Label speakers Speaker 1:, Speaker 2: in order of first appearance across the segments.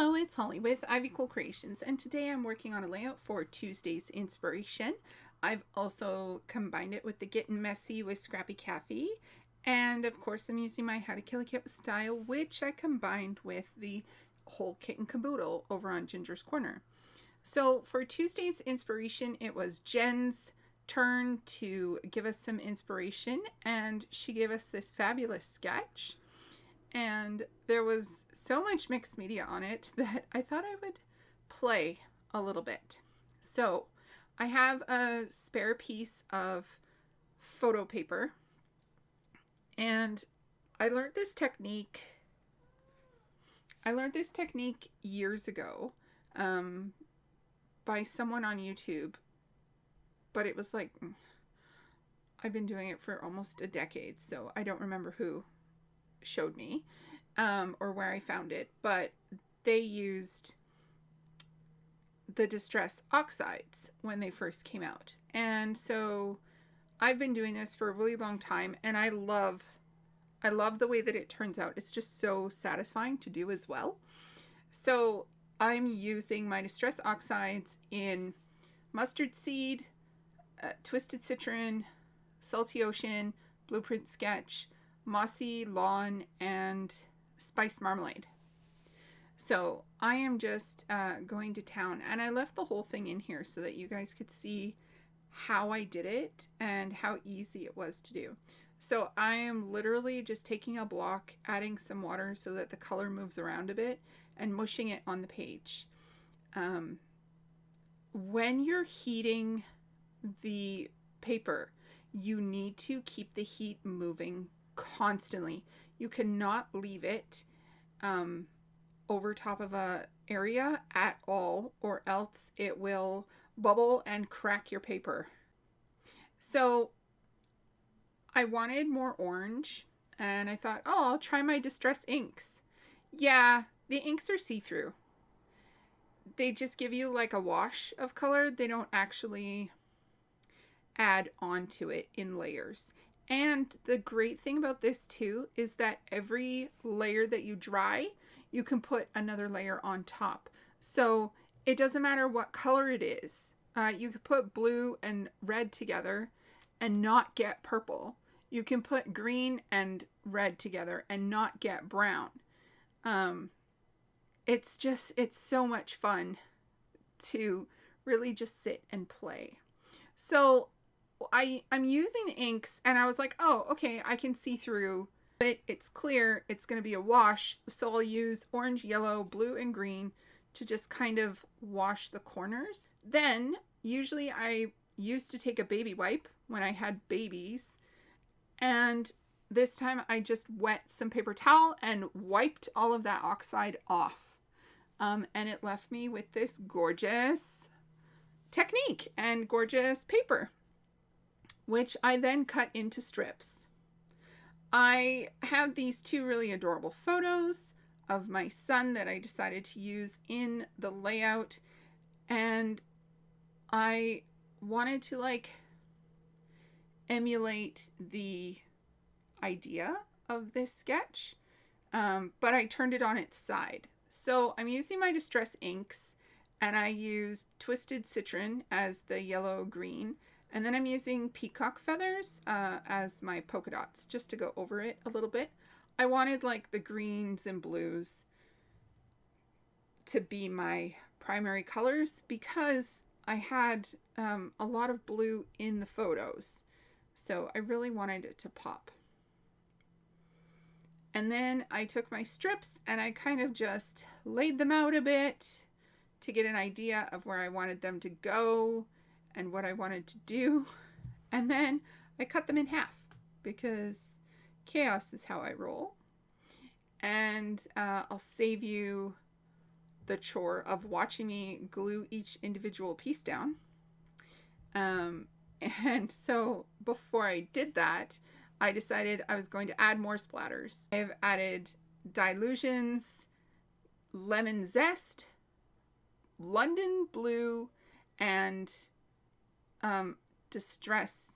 Speaker 1: Hello, it's Holly with Ivy Cool Creations, and today I'm working on a layout for Tuesday's inspiration. I've also combined it with the Getting Messy with Scrappy Cafe, and of course I'm using my H2KAKWS style, which I combined with the whole kit and caboodle over on Ginger's Corner. So for Tuesday's inspiration, it was Jen's turn to give us some inspiration, and she gave us this fabulous sketch. And there was so much mixed media on it that I thought I would play a little bit. So I have a spare piece of photo paper, and I learned this technique years ago by someone on YouTube, but it was like, I've been doing it for almost a decade, so I don't remember who showed me or where I found it, but they used the distress oxides when they first came out. And so I've been doing this for a really long time, and I love the way that it turns out. It's just so satisfying to do as well. So I'm using my distress oxides in mustard seed, twisted citron, salty ocean, blueprint sketch, mossy lawn, and spiced marmalade. So I am just going to town, and I left the whole thing in here so that you guys could see how I did it and how easy it was to do. So I am literally just taking a block, adding some water so that the color moves around a bit, and mushing it on the page. When you're heating the paper, you need to keep the heat moving constantly. You cannot leave it over top of a area at all, or else it will bubble and crack your paper. So I wanted more orange, and I thought, oh, I'll try my distress inks. Yeah, the inks are see-through. They just give you like a wash of color. They don't actually add onto it in layers. And the great thing about this too is that every layer that you dry, you can put another layer on top. So it doesn't matter what color it is. You could put blue and red together and not get purple. You can put green and red together and not get brown. It's so much fun to really just sit and play. So I'm using the inks, and I was like, oh, okay, I can see through it. It's clear. It's going to be a wash. So I'll use orange, yellow, blue, and green to just kind of wash the corners. Then usually I used to take a baby wipe when I had babies, and this time I just wet some paper towel and wiped all of that oxide off. And it left me with this gorgeous technique and gorgeous paper, which I then cut into strips. I have these two really adorable photos of my son that I decided to use in the layout, and I wanted to like emulate the idea of this sketch, but I turned it on its side. So I'm using my distress inks, and I used twisted citron as the yellow green. And then I'm using peacock feathers as my polka dots, just to go over it a little bit. I wanted like the greens and blues to be my primary colors because I had a lot of blue in the photos. So I really wanted it to pop. And then I took my strips and I kind of just laid them out a bit to get an idea of where I wanted them to go and what I wanted to do. And then I cut them in half because chaos is how I roll. And I'll save you the chore of watching me glue each individual piece down. And so before I did that, I decided I was going to add more splatters. I've added dilutions, lemon zest, London blue, and distress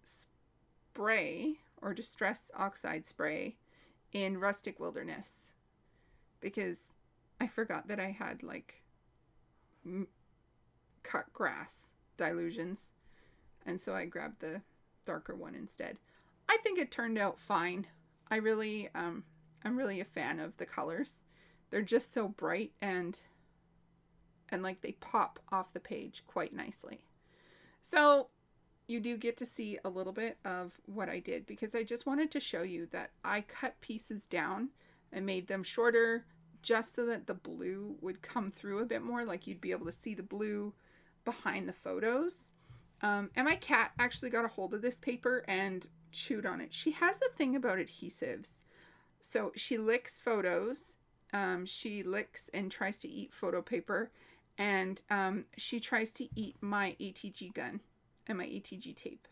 Speaker 1: spray or distress oxide spray in rustic wilderness, because I forgot that I had like cut grass dilutions, and so I grabbed the darker one instead. I think it turned out fine. I'm really a fan of the colors. They're just so bright and like they pop off the page quite nicely. So you do get to see a little bit of what I did, because I just wanted to show you that I cut pieces down and made them shorter just so that the blue would come through a bit more, like you'd be able to see the blue behind the photos. And my cat actually got a hold of this paper and chewed on it. She has a thing about adhesives. So she licks photos. She licks and tries to eat photo paper. And she tries to eat my ATG gun and my ATG tape.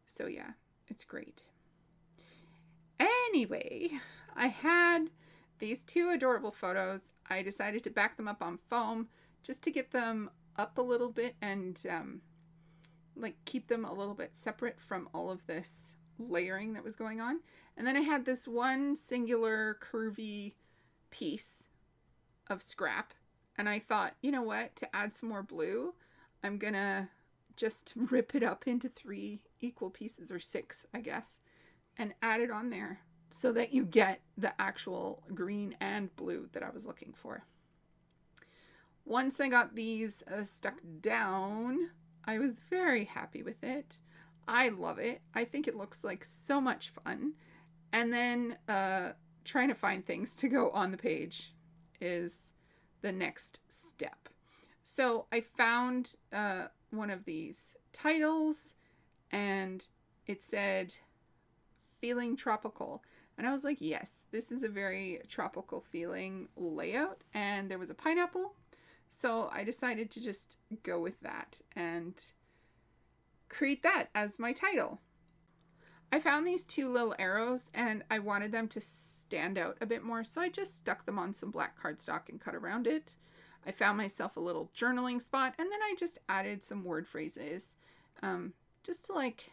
Speaker 1: So yeah, it's great. Anyway, I had these two adorable photos. I decided to back them up on foam just to get them up a little bit and like keep them a little bit separate from all of this layering that was going on. And then I had this one singular curvy piece of scrap, and I thought, you know what, to add some more blue, I'm gonna just rip it up into 3 equal pieces, or 6 I guess, and add it on there so that you get the actual green and blue that I was looking for. Once I got these stuck down, I was very happy with it. I love it. I think it looks like so much fun. And then trying to find things to go on the page is the next step. So I found one of these titles, and it said feeling tropical. And I was like, yes, this is a very tropical feeling layout. And there was a pineapple. So I decided to just go with that and create that as my title. I found these 2 little arrows and I wanted them to stand out a bit more, so I just stuck them on some black cardstock and cut around it. I found myself a little journaling spot, and then I just added some word phrases just to like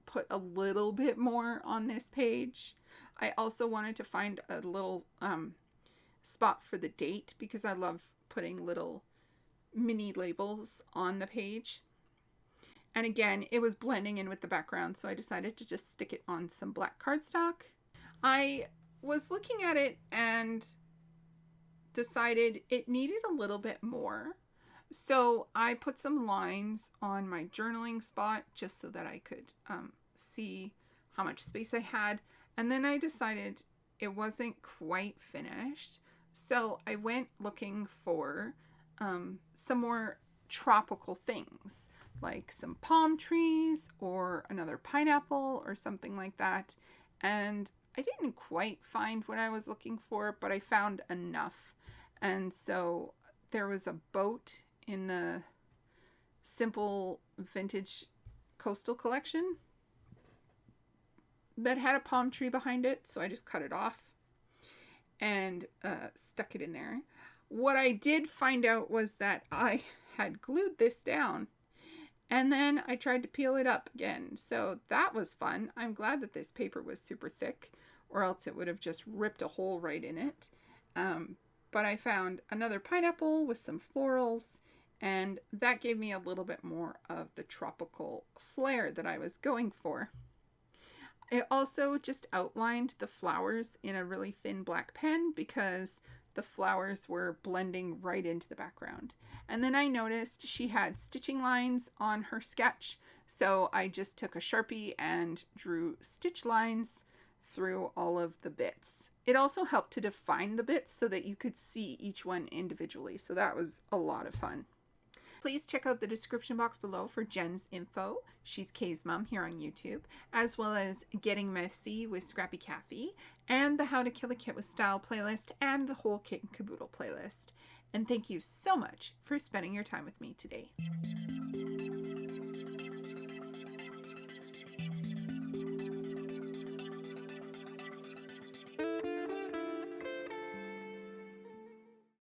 Speaker 1: put a little bit more on this page. I also wanted to find a little spot for the date, because I love putting little mini labels on the page. And again, it was blending in with the background, so I decided to just stick it on some black cardstock. I was looking at it and decided it needed a little bit more. So I put some lines on my journaling spot just so that I could see how much space I had. And then I decided it wasn't quite finished. So I went looking for some more tropical things, like some palm trees or another pineapple or something like that. And I didn't quite find what I was looking for, but I found enough. And so there was a boat in the Simple Vintage Coastal Collection that had a palm tree behind it. So I just cut it off and stuck it in there. What I did find out was that I had glued this down, and then I tried to peel it up again. So that was fun. I'm glad that this paper was super thick, or else it would have just ripped a hole right in it. But I found another pineapple with some florals, and that gave me a little bit more of the tropical flair that I was going for. I also just outlined the flowers in a really thin black pen because the flowers were blending right into the background. And then I noticed she had stitching lines on her sketch, so I just took a Sharpie and drew stitch lines through all of the bits. It also helped to define the bits so that you could see each one individually, so that was a lot of fun. Please check out the description box below for Jen's info. She's Kay's mom here on YouTube, as well as Getting Messy with Scrappy Kathy, and the How to Kill a Kit with Style playlist, and the whole Kit and Caboodle playlist. And thank you so much for spending your time with me today.